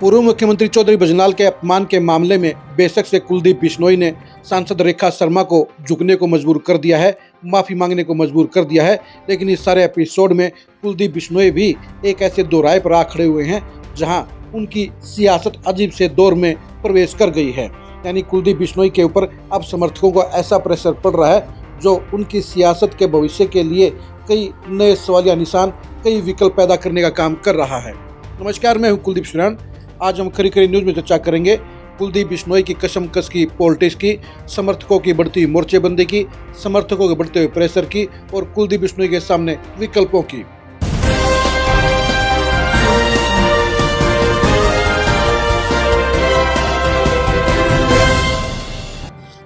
पूर्व मुख्यमंत्री चौधरी बजनाल के अपमान के मामले में बेशक से कुलदीप बिश्नोई ने सांसद रेखा शर्मा को झुकने को मजबूर कर दिया है, माफ़ी मांगने को मजबूर कर दिया है। लेकिन इस सारे एपिसोड में कुलदीप बिश्नोई भी एक ऐसे दोराहे पर आ खड़े हुए हैं जहां उनकी सियासत अजीब से दौर में प्रवेश कर गई है। यानी कुलदीप बिश्नोई के ऊपर अब समर्थकों को ऐसा प्रेशर पड़ रहा है जो उनकी सियासत के भविष्य के लिए कई नए सवालिया निशान, कई विकल्प पैदा करने का काम कर रहा है। नमस्कार, मैं हूं कुलदीप श्रीराम। आज हम खरी खरी न्यूज़ में चर्चा करेंगे कुलदीप बिश्नोई की कशमकश की पॉलिटिक्स की, समर्थकों की बढ़ती मोर्चेबंदी की, समर्थकों के बढ़ते हुए प्रेशर की और कुलदीप बिश्नोई के सामने विकल्पों की।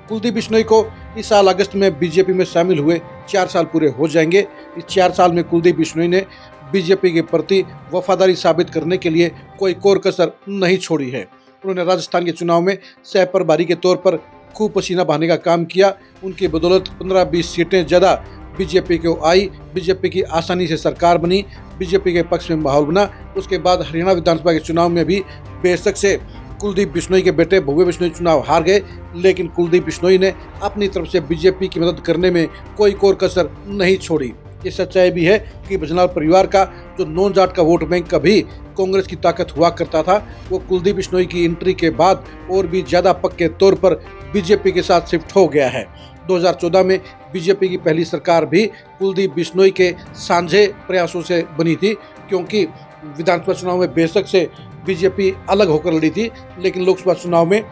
कुलदीप बिश्नोई को इस साल अगस्त में बीजेपी में शामिल हुए 4 साल पूरे हो जाएंगे। इस 4 साल में कुलदीप बिश्नोई ने बीजेपी के प्रति वफादारी साबित करने के लिए कोई कोर कसर नहीं छोड़ी है। उन्होंने राजस्थान के चुनाव में सह प्रभारी के तौर पर खूब पसीना बहाने का काम किया। उनकी बदौलत 15-20 सीटें ज़्यादा बीजेपी को आई। बीजेपी की आसानी से सरकार बनी, बीजेपी के पक्ष में माहौल बना। उसके बाद हरियाणा विधानसभा के चुनाव में भी बेशक से कुलदीप बिश्नोई के बेटे भव्य बिश्नोई चुनाव हार गए, लेकिन कुलदीप बिश्नोई ने अपनी तरफ से बीजेपी की मदद करने में कोई कोर कसर नहीं छोड़ी। ये सच्चाई भी है कि बजनाल परिवार का जो नॉन जाट का वोट बैंक कभी कांग्रेस की ताकत हुआ करता था, वो कुलदीप बिश्नोई की एंट्री के बाद और भी ज़्यादा पक्के तौर पर बीजेपी के साथ शिफ्ट हो गया है। 2014 में बीजेपी की पहली सरकार भी कुलदीप बिश्नोई के साझे प्रयासों से बनी थी, क्योंकि विधानसभा चुनाव में बेशक से बीजेपी अलग होकर लड़ी थी, लेकिन लोकसभा चुनाव में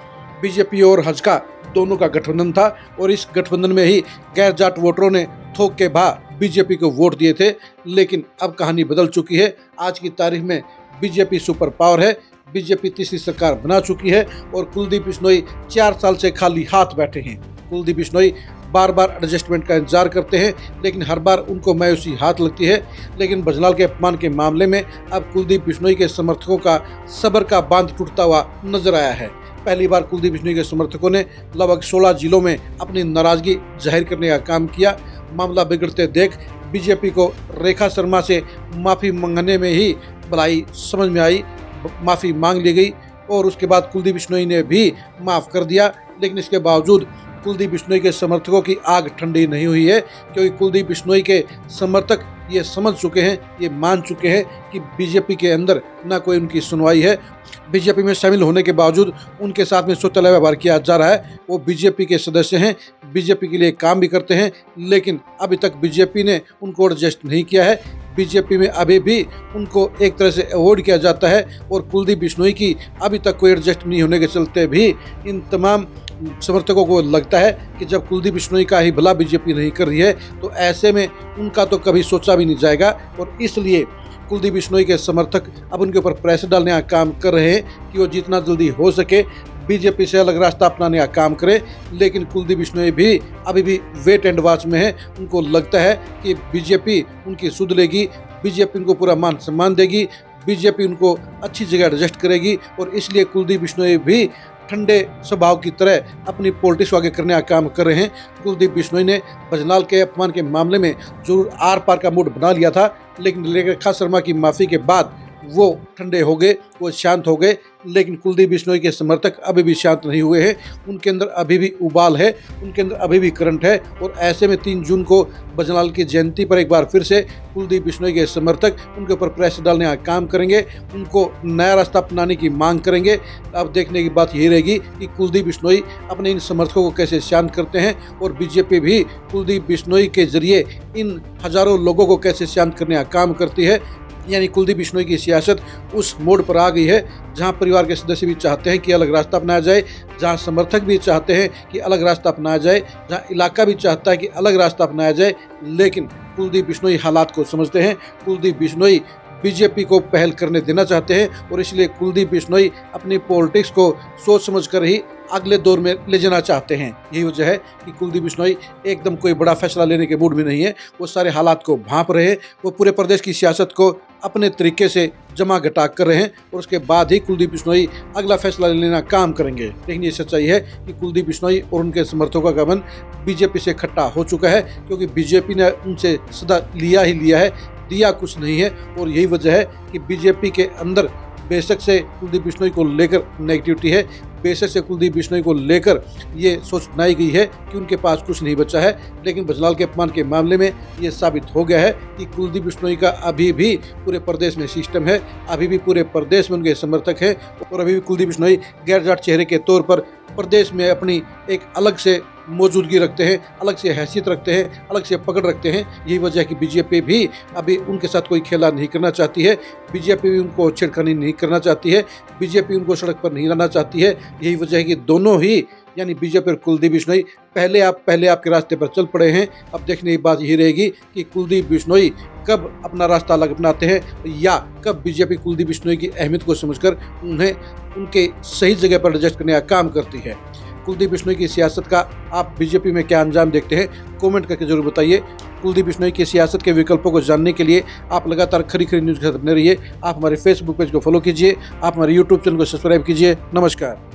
बीजेपी और हजका दोनों का गठबंधन था और इस गठबंधन में ही गैर जाट वोटरों ने थोक के भा बीजेपी को वोट दिए थे। लेकिन अब कहानी बदल चुकी है। आज की तारीख में बीजेपी सुपर पावर है, बीजेपी तीसरी सरकार बना चुकी है और कुलदीप बिश्नोई 4 साल से खाली हाथ बैठे हैं। कुलदीप बिश्नोई बार बार एडजस्टमेंट का इंतजार करते हैं, लेकिन हर बार उनको मायूसी हाथ लगती है। लेकिन बजनाल के अपमान के मामले में अब कुलदीप बिश्नोई के समर्थकों का सब्र का बांध टूटता हुआ नजर आया है। पहली बार कुलदीप बिश्नोई के समर्थकों ने लगभग 16 जिलों में अपनी नाराजगी जाहिर करने का काम किया। मामला बिगड़ते देख बीजेपी को रेखा शर्मा से माफ़ी मांगने में ही भलाई समझ में आई, माफ़ी मांग ली गई और उसके बाद कुलदीप बिश्नोई ने भी माफ़ कर दिया। लेकिन इसके बावजूद कुलदीप बिश्नोई के समर्थकों की आग ठंडी नहीं हुई है, क्योंकि कुलदीप बिश्नोई के समर्थक ये समझ चुके हैं, ये मान चुके हैं कि बीजेपी के अंदर ना कोई उनकी सुनवाई है। बीजेपी में शामिल होने के बावजूद उनके साथ में शौचालय व्यवहार किया जा रहा है। वो बीजेपी के सदस्य हैं, बीजेपी के लिए काम भी करते हैं, लेकिन अभी तक बीजेपी ने उनको एडजस्ट नहीं किया है। बीजेपी में अभी भी उनको एक तरह से अवॉइड किया जाता है और कुलदीप बिश्नोई की अभी तक कोई एडजस्ट नहीं होने के चलते भी इन तमाम समर्थकों को लगता है कि जब कुलदीप बिश्नोई का ही भला बीजेपी नहीं कर रही है, तो ऐसे में उनका तो कभी सोचा भी नहीं जाएगा। और इसलिए कुलदीप बिश्नोई के समर्थक अब उनके ऊपर प्रेशर डालने का काम कर रहे हैं कि वो जितना जल्दी हो सके बीजेपी से अलग रास्ता अपनाने का काम करे। लेकिन कुलदीप बिश्नोई भी अभी भी वेट एंड वॉच में है। उनको लगता है कि बीजेपी उनकी सुध लेगी, बीजेपी उनको पूरा मान सम्मान देगी, बीजेपी उनको अच्छी जगह एडजस्ट करेगी और इसलिए कुलदीप बिश्नोई भी ठंडे स्वभाव की तरह अपनी पॉलिटिक्स को आगे करने का काम कर रहे हैं। कुलदीप बिश्नोई ने बजनाल के अपमान के मामले में जरूर आर पार का मूड बना लिया था, लेकिन रेखा शर्मा की माफ़ी के बाद वो ठंडे हो गए, वो शांत हो गए। लेकिन कुलदीप बिश्नोई के समर्थक अभी भी शांत नहीं हुए हैं। उनके अंदर अभी भी उबाल है, उनके अंदर अभी भी करंट है और ऐसे में 3 जून को बजनाल की जयंती पर एक बार फिर से कुलदीप बिश्नोई के समर्थक उनके ऊपर प्रेशर डालने का काम करेंगे, उनको नया रास्ता अपनाने की मांग करेंगे। अब देखने की बात यही रहेगी कि कुलदीप बिश्नोई अपने इन समर्थकों को कैसे शांत करते हैं और बीजेपी भी कुलदीप बिश्नोई के जरिए इन हजारों लोगों को कैसे शांत करने का काम करती है। यानी कुलदीप बिश्नोई की सियासत उस मोड़ पर आ गई है जहां परिवार के सदस्य भी चाहते हैं कि अलग रास्ता अपनाया जाए, जहां समर्थक भी चाहते हैं कि अलग रास्ता अपनाया जाए, जहां इलाका भी चाहता है कि अलग रास्ता अपनाया जाए। लेकिन कुलदीप बिश्नोई हालात को समझते हैं। कुलदीप बिश्नोई बीजेपी को पहल करने देना चाहते हैं और इसलिए कुलदीप बिश्नोई अपनी पॉलिटिक्स को सोच समझ कर ही अगले दौर में ले जाना चाहते हैं। यही वजह है कि कुलदीप बिश्नोई एकदम कोई बड़ा फैसला लेने के मूड में नहीं है। वो सारे हालात को भांप रहे हैं, वो पूरे प्रदेश की सियासत को अपने तरीके से जमा घटा कर रहे हैं और उसके बाद ही कुलदीप बिश्नोई अगला फैसला लेने का काम करेंगे। लेकिन ये सच्चाई है कि कुलदीप बिश्नोई और उनके समर्थकों का गबन बीजेपी से इकट्ठा हो चुका है, क्योंकि बीजेपी ने उनसे सदा लिया ही लिया है, दिया कुछ नहीं है। और यही वजह है कि बीजेपी के अंदर बेशक से कुलदीप बिश्नोई को लेकर नेगेटिविटी है, बेशक से कुलदीप बिश्नोई को लेकर ये सोच बनाई गई है कि उनके पास कुछ नहीं बचा है, लेकिन बजरंग के अपमान के मामले में ये साबित हो गया है कि कुलदीप बिश्नोई का अभी भी पूरे प्रदेश में सिस्टम है, अभी भी पूरे प्रदेश में उनके समर्थक हैं और अभी भी कुलदीप बिश्नोई गैरजाट चेहरे के तौर पर प्रदेश में अपनी एक अलग से मौजूदगी रखते हैं, अलग से हैसियत रखते हैं, अलग से पकड़ रखते हैं। यही वजह है कि बीजेपी भी अभी उनके साथ कोई खेला नहीं करना चाहती है, बीजेपी भी उनको छेड़खानी नहीं करना चाहती है, बीजेपी उनको सड़क पर नहीं लाना चाहती है। यही वजह है कि दोनों ही यानी बीजेपी और कुलदीप बिश्नोई पहले आपके रास्ते पर चल पड़े हैं। अब देखने की बात यही रहेगी कि कुलदीप बिश्नोई कब अपना रास्ता अलग अपनाते हैं या कब बीजेपी कुलदीप बिश्नोई की अहमियत को समझकर उन्हें उनके सही जगह पर एडजस्ट करने का काम करती है। कुलदीप बिश्नोई की सियासत का आप बीजेपी में क्या अंजाम देखते हैं, कमेंट करके जरूर बताइए। कुलदीप बिश्नोई की सियासत के विकल्पों को जानने के लिए आप लगातार खरी खरी न्यूज़ के साथ बने रहिए। आप हमारे फेसबुक पेज को फॉलो कीजिए, आप हमारे यूट्यूब चैनल को सब्सक्राइब कीजिए। नमस्कार।